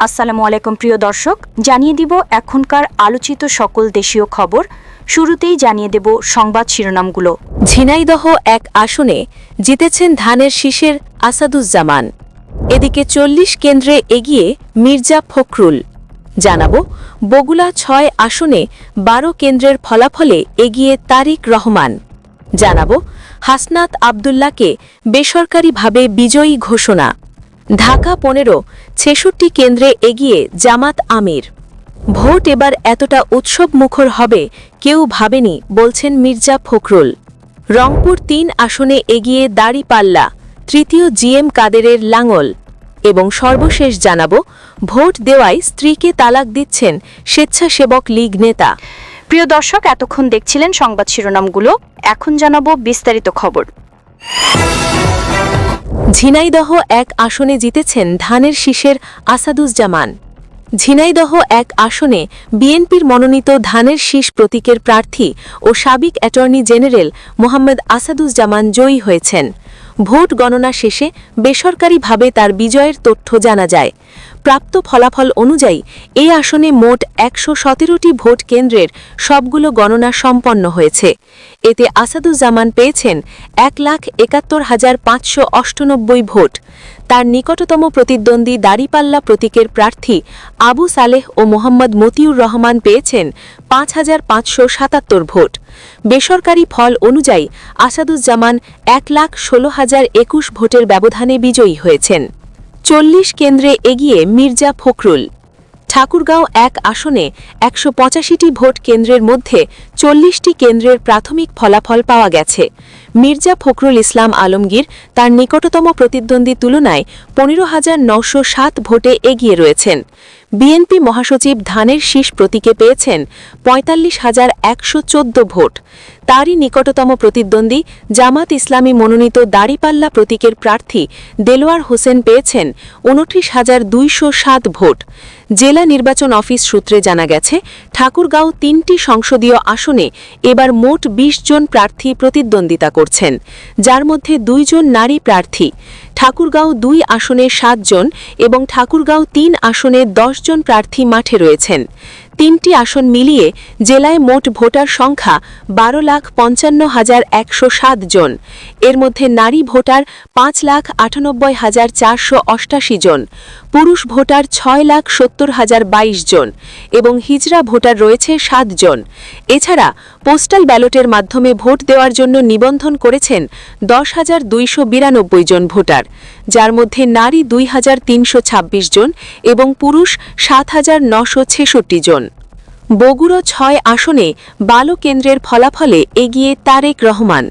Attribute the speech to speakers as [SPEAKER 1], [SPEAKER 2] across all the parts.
[SPEAKER 1] আসসালামু আলাইকুম প্রিয় দর্শক, জানিয়ে দিব এখনকার আলোচিত সকল দেশীয় খবর। শুরুতেই জানিয়ে দেব সংবাদ শিরোনামগুলো।
[SPEAKER 2] ঝিনাইদহ এক আসনে জিতেছেন ধানের শীষের আসাদুজ্জামান। এদিকে ৪০ কেন্দ্রে এগিয়ে মির্জা ফখরুল। জানাবো বগুড়া ৬ আসনে ১২ কেন্দ্রের ফলাফলে এগিয়ে তারিক রহমান। জানাবো হাসনাত আবদুল্লাহকে বেসরকারিভাবে বিজয়ী ঘোষণা। ঢাকা ১৫ ৬৬ কেন্দ্রে এগিয়ে জামাত আমির। ভোট এবার এতটা উৎসব মুখর হবে কেউ ভাবেনি, বলছেন মির্জা ফখরুল। রংপুর ৩ আসনে এগিয়ে দাড়িপাল্লা, তৃতীয় জিএম কাদেরের লাঙল। এবং সর্বশেষ জানাবো ভোট দেওয়ায় স্ত্রীকে তালাক দিচ্ছেন স্বেচ্ছাসেবক লীগ নেতা।
[SPEAKER 1] প্রিয় দর্শক, এতক্ষণ দেখছিলেন সংবাদ শিরোনামগুলো, এখন জানাবো বিস্তারিত খবর।
[SPEAKER 2] ঝিনাইদহ এক আসনে জিতেছেন ধানের শীষের আসাদুজ্জামান। ঝিনাইদহ এক আসনে বিএনপির মনোনীত ধানের শীষ প্রতীকের প্রার্থী ও সাবেক অ্যাটর্নি জেনারেল মোহাম্মদ আসাদুজ্জামান জয়ী হয়েছেন। ভোট গণনা শেষে বেসরকারিভাবে তার বিজয়ের তথ্য জানা যায়। প্রাপ্ত ফলাফল অনুযায়ী এই আসনে মোট ১১৭টি ভোট কেন্দ্রের সবগুলো গণনা সম্পন্ন হয়েছে। এতে আসাদুজ্জামান পেয়েছেন ১,৭১,৫৯৮ ভোট। তার নিকটতম প্রতিদ্বন্দ্বী দাড়িপাল্লা প্রতীকের প্রার্থী আবু সালেহ ও মোহাম্মদ মতিউর রহমান পেয়েছেন ৫,৫৭৭ ভোট। বেসরকারি ফল অনুযায়ী আসাদুজ্জামান ১,১৬,০২১ ভোটের ব্যবধানে বিজয়ী হয়েছেন। ৪০ কেন্দ্রে এগিয়ে মির্জা ফখরুল। ঠাকুরগাঁও এক আসনে ১৮৫টি ভোট কেন্দ্রের মধ্যে ৪০টি কেন্দ্রের প্রাথমিক ফলাফল পাওয়া গেছে। মির্জা ফখরুল ইসলাম আলমগীর তার নিকটতম প্রতিদ্বন্দ্বী তুলনায় ১৫,৯০৭ ভোটে এগিয়ে রয়েছেন। বিএনপি মহাসচিব ধানের শীষ প্রতীকে পেয়েছেন ৪৫,১১৪ ভোট। তারই নিকটতম প্রতিদ্বন্দ্বী জামাত ইসলামী মনোনীত দাড়িপাল্লা প্রতীকের প্রার্থী দেলোয়ার হোসেন পেয়েছেন ২৯,২০৭ ভোট। জেলা নির্বাচন অফিস সূত্রে জানা গেছে, ঠাকুরগাঁও ৩টি সংসদীয় আসনে এবার মোট ২০ জন প্রার্থী প্রতিদ্বন্দ্বিতা করছেন, যার মধ্যে ২ জন নারী প্রার্থী। ঠাকুরগাঁও ২ আসনে ৭ জন এবং ঠাকুরগাঁও ৩ আসনে ১০ জন প্রার্থী মাঠে রয়েছেন। ৩টি আসন মিলিয়ে জেলায় মোট ভোটার সংখ্যা ১২,৫৫,১০৭ জন। এর মধ্যে নারী ভোটার ৫,৯৮,৪৮৮ জন, পুরুষ ভোটার ৬,৭০,০২২ জন এবং হিজড়া ভোটার রয়েছে ৭ জন। এছাড়া পোস্টাল ব্যালটের মাধ্যমে ভোট দেওয়ার জন্য নিবন্ধন করেছেন ১০,২৯২ জন ভোটার, যার মধ্যে নারী ২,৩২৬ জন এবং পুরুষ ৭,৯৬৬ জন। বগুড়া ৬ আসনে ১২ কেন্দ্রের ফলাফলে এগিয়ে তারেক রহমান।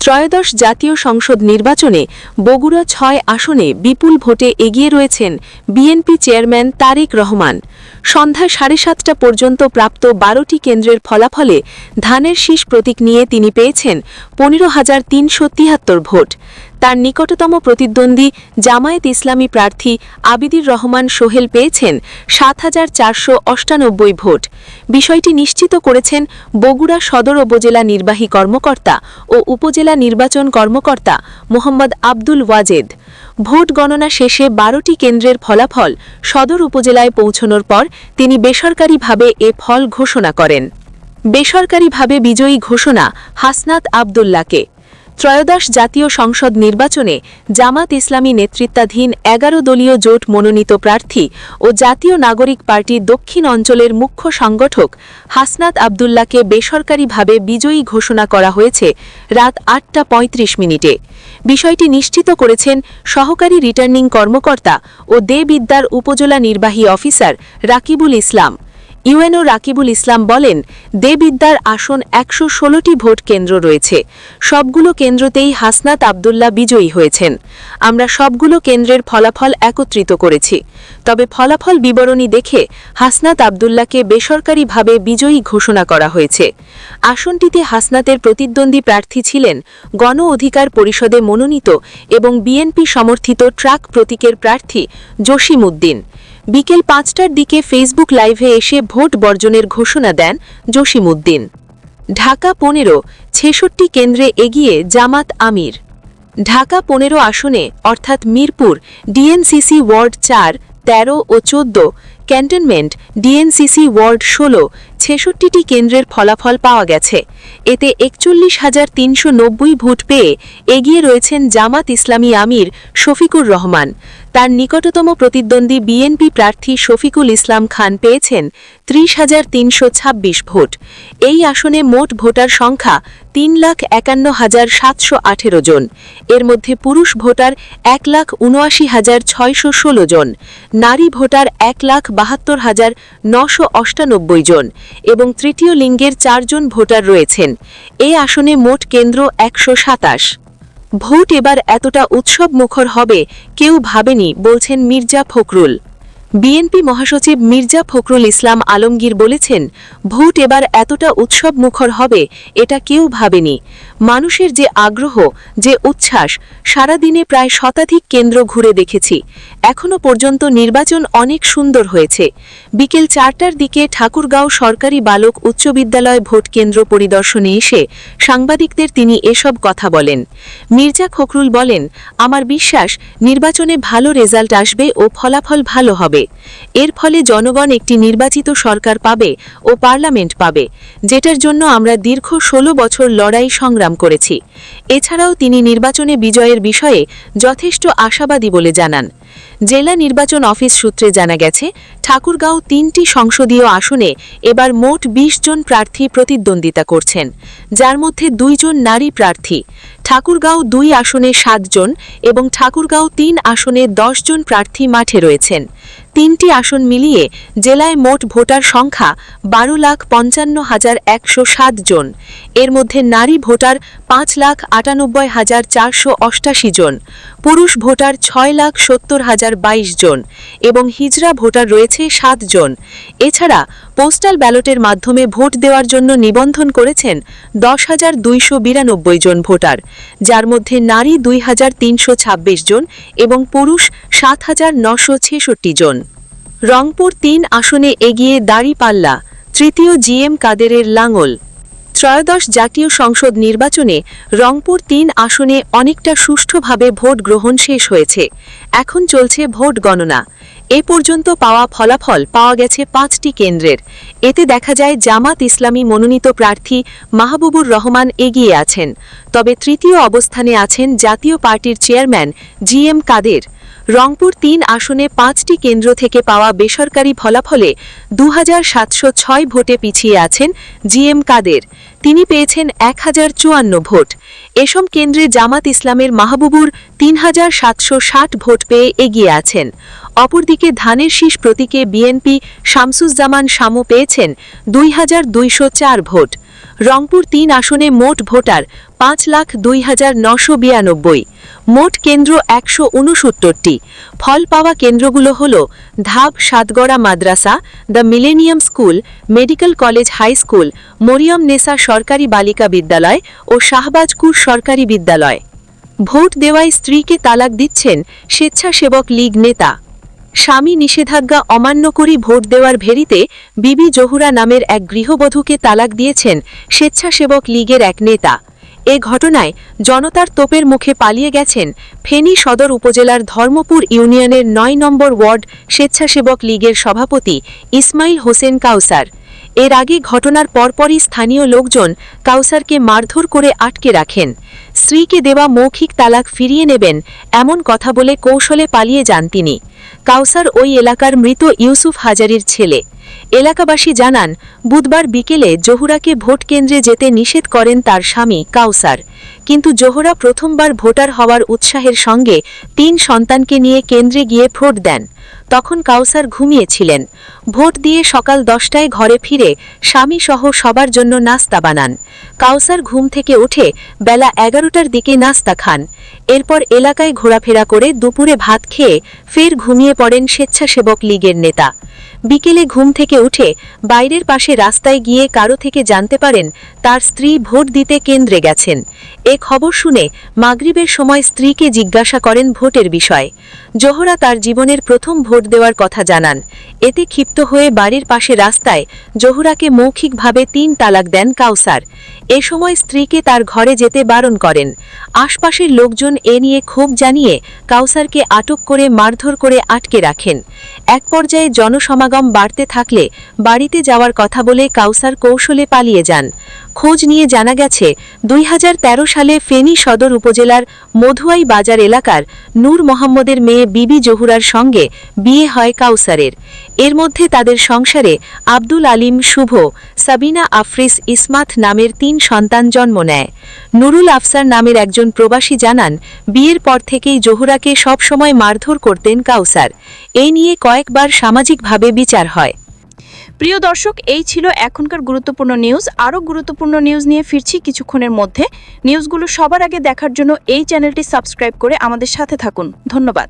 [SPEAKER 2] ত্রয়োদশ জাতীয় সংসদ নির্বাচনে বগুড়া ৬ আসনে বিপুল ভোটে এগিয়ে রয়েছেন বিএনপি চেয়ারম্যান তারেক রহমান। সন্ধ্যা ৭:৩০ পর্যন্ত প্রাপ্ত ১২টি কেন্দ্রের ফলাফলে ধানের শীষ প্রতীক নিয়ে তিনি পেয়েছেন ১৫,৩৭৩ ভোট। তার নিকটতম প্রতিদ্বন্দ্বী জামায়াত ইসলামী প্রার্থী আবিদুর রহমান সোহেল পেয়েছেন ৭,৪৯৮ ভোট। বিষয়টি নিশ্চিত করেছেন বগুড়া সদর উপজেলা নির্বাহী কর্মকর্তা ও উপজেলা নির্বাচন কর্মকর্তা মোহাম্মদ আব্দুল ওয়াজেদ। ভোট গণনা শেষে ১২টি কেন্দ্রের ফলাফল সদর উপজেলায় পৌঁছানোর পর তিনি বেসরকারিভাবে এ ফল ঘোষণা করেন। বেসরকারিভাবে বিজয়ী ঘোষণা হাসনাত আবদুল্লাহকে। ত্রয়োদশ জাতীয় সংসদ নির্বাচনে জামাত ইসলামী নেতৃত্বাধীন ১১ দলীয় জোট মনোনীত প্রার্থী ও জাতীয় নাগরিক পার্টি দক্ষিণ অঞ্চলের মুখ্য সংগঠক হাসনাত আবদুল্লাহকে বেসরকারিভাবে বিজয়ী ঘোষণা করা হয়েছে রাত ৮টা ৩৫ বিষয়টি নিশ্চিত করেছেন সহকারী রিটার্নিং কর্মকর্তা ও দেবিদ্যার উপজেলা নির্বাহী অফিসার রাকিবুল ইসলাম। ইউএনও রাকিবুল ইসলাম বলেন, দেবিদ্যার আসন ১১৬টি ভোট কেন্দ্র রয়েছে। সবগুলো কেন্দ্রতেই হাসনাত আবদুল্লাহ বিজয়ী হয়েছেন। আমরা সবগুলো কেন্দ্রের ফলাফল একত্রিত করেছি। তবে ফলাফল বিবরণী দেখে হাসনাত আবদুল্লাহকে বেসরকারিভাবে বিজয়ী ঘোষণা করা হয়েছে। আসনটিতে হাসনাতের প্রতিদ্বন্দ্বী প্রার্থী ছিলেন গণ অধিকার পরিষদে মনোনীত এবং বিএনপি সমর্থিত ট্রাক প্রতীকের প্রার্থী জসিম উদ্দিন। বিকেল ৫টার দিকে ফেসবুক লাইভে এসে ভোট বর্জনের ঘোষণা দেন জসিম উদ্দিন। ঢাকা ১৫ ৬৬ কেন্দ্রে এগিয়ে জামাত আমির। ঢাকা ১৫ আসনে অর্থাৎ মিরপুর ডিএনসিসি ওয়ার্ড ৪ 13 ও 14, ক্যান্টনমেন্ট ডিএনসিসি ওয়ার্ড 16, 66টি কেন্দ্রের ফলাফল পাওয়া গেছে। এতে 41,390 ভোট পেয়ে এগিয়ে রয়েছেন জামাত ইসলামী আমির শফিকুর রহমান। তার নিকটতম প্রতিদ্বন্দ্বী বিএনপি প্রার্থী শফিকুল ইসলাম খান পেয়েছেন 30,326 ভোট। এই আসনে মোট ভোটার সংখ্যা 3,51,718 জন। এর মধ্যে পুরুষ ভোটার 1,79,616 জন, নারী ভোটার 1,72,998 জন এবং তৃতীয় লিঙ্গের 4 জন ভোটার রয়েছেন। এই আসনে মোট কেন্দ্র 127। ভোট এবার এতটা উৎসব মুখর হবে কেউ ভাবেনি, বলছেন মির্জা ফখরুল। বিএনপি মহাসচিব মির্জা ফখরুল ইসলাম আলমগীর বলেছেন, ভোট এবার এতটা উৎসব মুখর হবে এটা কেউ ভাবেনি। মানুষের যে আগ্রহ, যে উচ্ছ্বাস, সারাদিনে প্রায় শতাধিক কেন্দ্র ঘুরে দেখেছি। এখনো পর্যন্ত নির্বাচন অনেক সুন্দর হয়েছে। বিকেল 4টার দিকে ঠাকুরগাঁও সরকারি বালক উচ্চ বিদ্যালয় ভোট কেন্দ্র পরিদর্শনে এসে সাংবাদিকদের তিনি এসব কথা বলেন। মির্জা ফখরুল বলেন, আমার বিশ্বাস নির্বাচনে ভালো রেজাল্ট আসবে ও ফলাফল ভালো হবে। এর ফলে জনগণ একটি নির্বাচিত সরকার পাবে ও পার্লামেন্ট পাবে, যেটার জন্য আমরা দীর্ঘ 16 বছর লড়াই সংগ্রাম করেছি। এছাড়াও তিনি নির্বাচনে বিজয়ের বিষয়ে যথেষ্ট আশাবাদী বলে জানান। জেলা নির্বাচন অফিস সূত্রে জানা গেছে, ঠাকুরগাঁও 3টি সংসদীয় আসনে এবার মোট 20 জন প্রার্থী প্রতিদ্বন্দ্বিতা করছেন, যার মধ্যে 2 জন নারী প্রার্থী। ঠাকুরগাঁও 2 আসনে 7 জন এবং ঠাকুরগাঁও 3 আসনে 10 জন প্রার্থী মাঠে রয়েছেন। 3টি আসন মিলিয়ে জেলায় মোট ভোটার সংখ্যা 12,55,107 জন। এর মধ্যে নারী ভোটার 5,98,488 জন, পুরুষ ভোটার 6,70,022 জন এবং হিজড়া ভোটার রয়েছে 7 জন। এছাড়া পোস্টাল ব্যালটের মাধ্যমে ভোট দেওয়ার জন্য নিবন্ধন করেছেন 10,292 জন ভোটার, যার মধ্যে নারী 2,326 জন এবং পুরুষ 7,966 জন। রংপুর 3 আসনে এগিয়ে দাঁড়িপাল্লা, তৃতীয় জিএম কাদেরের লাঙল। ত্রয়োদশ জাতীয় সংসদ নির্বাচনে রংপুর 3 আসনে অনেকটা সুষ্ঠুভাবে ভোট গ্রহণ শেষ হয়েছে। এখন চলছে ভোট গণনা। এ পর্যন্ত পাওয়া ফলাফল পাওয়া গেছে 5টি কেন্দ্রের। এতে দেখা যায় জামাত ইসলামী মনোনীত প্রার্থী মাহবুবুর রহমান এগিয়ে আছেন, তবে তৃতীয় অবস্থানে আছেন জাতীয় পার্টির চেয়ারম্যান জিএম কাদের। রংপুর 3 আসনে 5টি কেন্দ্র থেকে পাওয়া বেসরকারি ফলাফলে 2,706 ভোটে পিছিয়ে আছেন জিএম কাদের। তিনি পেয়েছেন 1,054 ভোট। এসব কেন্দ্রে জামাত ইসলামের মাহবুবুর 3,760 ভোট পেয়ে এগিয়ে আছেন। অপরদিকে ধানের শীষ প্রতীকে বিএনপি শামসুজ্জামান শামু পেয়েছেন 2,204 ভোট। রংপুর 3 আসনে মোট ভোটার 5,02,992। মোট কেন্দ্র 169টি। ফল পাওয়া কেন্দ্রগুলো হল ধাপ Satgara Madrasa, the millennium school, medical college high school, Mariam Nesa Sarkari Balika বিদ্যালয় ও শাহবাজপুর সরকারি বিদ্যালয়। ভোট দেওয়ায় স্ত্রীকে তালাক দিচ্ছেন স্বেচ্ছাসেবক লীগ নেতা। স্বামী নিষেধাজ্ঞা অমান্য করে ভোট দেওয়ার ভেরিতে বিবি জহুরা নামের এক গৃহবধূকে তালাক দিয়েছেন স্বেচ্ছাসেবক লীগের এক নেতা। এ ঘটনায় জনতার তোপের মুখে পালিয়ে গেছেন ফেনী সদর উপজেলার ধর্মপুর ইউনিয়নের 9 নম্বর ওয়ার্ড স্বেচ্ছাসেবক লীগের সভাপতি ইসমাইল হোসেন কাউসার। এর আগে ঘটনার পরপরই স্থানীয় লোকজন কাউসারকে মারধর করে আটকে রাখেন। স্ত্রীকে দেওয়া মৌখিক তালাক ফিরিয়ে নেবেন এমন কথা বলে কৌশলে পালিয়ে যান তিনি। কাউসার ওই এলাকার মৃত ইউসুফ হাজারির ছেলে। এলাকাবাসী জানান, বুধবার বিকেলে জহুরাকে ভোট কেন্দ্রে যেতে নিষেধ করেন তার স্বামী কাউসার। কিন্তু জহুরা প্রথমবার ভোটার হওয়ার উৎসাহের সঙ্গে 3 সন্তানকে নিয়ে কেন্দ্রে গিয়ে ভোট দেন। তখন কাউসার ঘুমিয়েছিলেন। ভোট দিয়ে সকাল 10টায় ঘরে ফিরে স্বামীসহ সবার জন্য নাস্তা বানান। কাউসার ঘুম থেকে উঠে বেলা 11টার দিকে নাস্তা খান। এরপর এলাকায় ঘোরাফেরা করে দুপুরে ভাত খেয়ে ফের ঘুমিয়ে পড়েন স্বেচ্ছাসেবক লীগের নেতা। বিকেলে ঘুম থেকে উঠে বাইরের পাশে রাস্তায় গিয়ে কারো থেকে জানতে পারেন তার স্ত্রী ভোট দিতে কেন্দ্রে গেছেন। এ খবর শুনে মাগরিবের সময় স্ত্রীকে জিজ্ঞাসা করেন ভোটের বিষয়। জোহরা তার জীবনের প্রথম ভোট দেওয়ার কথা জানান। এতে ক্ষিপ্ত হয়ে বাড়ির পাশে রাস্তায় জোহরাকে মৌখিকভাবে 3 তালাক দেন কাউসার। এ সময় স্ত্রীকে তার ঘরে যেতে বারণ করেন। আশপাশের লোকজন এ নিয়ে ক্ষোভ জানিয়ে কাউসারকে আটক করে মারধর করে আটকে রাখেন। এক পর্যায়ে জনসমাগম বাড়তে থাকলে বাড়িতে যাওয়ার কথা বলে কাউসার কৌশলে পালিয়ে যান। খোঁজ নিয়ে জানা গেছে 2013 সালে ফেনী সদর উপজেলার মধুয়াই বাজার এলাকার নূর মোহাম্মদের মেয়ে বিবি জহুরার সঙ্গে বিয়ে হয় কাউসারের। এর মধ্যে তাদের সংসারে আব্দুল আলিম শুভ, সাবিনা আফরিস ইসমাত নামের 3 সন্তান জন্ম নেয়। নুরুল আফসার নামের একজন প্রবাসী জানান, বিয়ের পর থেকেই জহুরাকে সবসময় মারধর করতেন কাউসার। এই নিয়ে কয়েকবার সামাজিকভাবে বিচার হয়।
[SPEAKER 1] প্রিয় দর্শক, এই ছিল এখনকার গুরুত্বপূর্ণ নিউজ। আরও গুরুত্বপূর্ণ নিউজ নিয়ে ফিরছি কিছুক্ষণের মধ্যে। নিউজগুলো সবার আগে দেখার জন্য এই চ্যানেলটি সাবস্ক্রাইব করে আমাদের সাথে থাকুন। ধন্যবাদ।